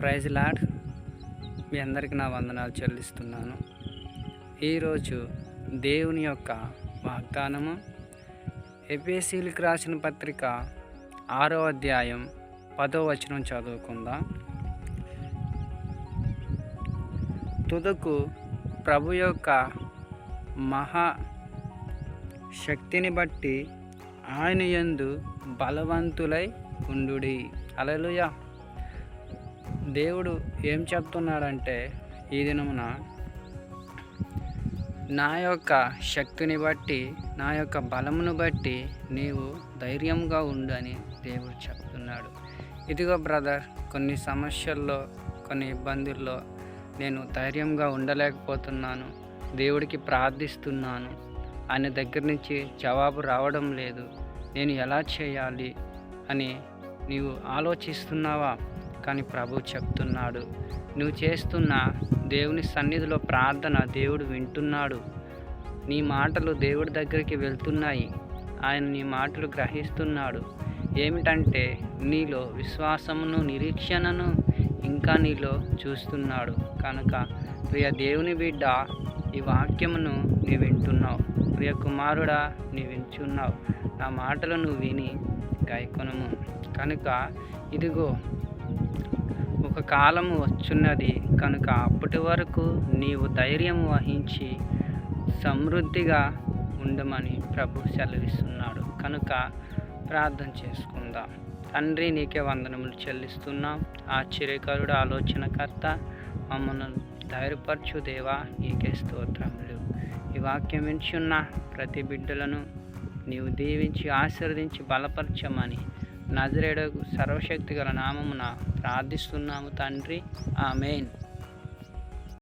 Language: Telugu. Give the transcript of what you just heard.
Praise lord. మీ అందరికీ నా వందనాలు చెల్లిస్తున్నాను. ఈరోజు దేవుని యొక్క వాగ్దానము ఎఫెసీయులకు రాసిన పత్రిక 6వ అధ్యాయం 10వ వచనం చదువుకుందాం. తుదకు ప్రభు యొక్క మహా శక్తిని బట్టి ఆయన యందు బలవంతులై ఉండుడి. హల్లెలూయా. దేవుడు ఏం చెప్తున్నాడంటే, ఈ దినమున నా యొక్క శక్తిని బట్టి, నా యొక్క బలమును బట్టి నీవు ధైర్యంగా ఉండు అని దేవుడు చెప్తున్నాడు. ఇదిగో బ్రదర్, కొన్ని సమస్యల్లో, కొన్ని ఇబ్బందుల్లో నేను ధైర్యంగా ఉండలేకపోతున్నాను. దేవుడికి ప్రార్థిస్తున్నాను, ఆయన దగ్గర నుంచి జవాబు రావడం లేదు. నేను ఎలా చేయాలి అని నీవు ఆలోచిస్తున్నావా? కానీ ప్రభు చెప్తున్నాడు, నువ్వు చేస్తున్న దేవుని సన్నిధిలో ప్రార్థన దేవుడు వింటున్నాడు. నీ మాటలు దేవుడి దగ్గరికి వెళ్తున్నాయి. ఆయన నీ మాటలు గ్రహిస్తున్నాడు. ఏమిటంటే నీలో విశ్వాసమును, నిరీక్షణను ఇంకా నీలో చూస్తున్నాడు. కనుక ప్రియ దేవుని బిడ్డ, ఈ వాక్యమును నీవు వింటున్నావు. ప్రియ కుమారుడా, నీవు వింటున్నావు. నా మాటలు నువ్వు విని గాయకొనము. కనుక ఇదిగో ఒక కాలము వచ్చున్నది కనుక అప్పటి వరకు నీవు ధైర్యం వహించి సమృద్ధిగా ఉండమని ప్రభు సెలవిస్తున్నాడు. కనుక ప్రార్థన చేసుకుందాం. తండ్రి, నీకే వందనములు చెల్లిస్తున్నాం. ఆశ్చర్యకరుడు, ఆలోచనకర్త, మమ్మల్ని ధైర్యపరచు దేవా, నీకే స్తోత్రములు. ఈ వాక్యం వింటున్న ప్రతి బిడ్డలను నీవు దీవించి ఆశీర్వదించి బలపరచమని నజరేయుడు సర్వశక్తి గల నామమున ప్రార్థిస్తున్నాము తండ్రి. ఆమేన్.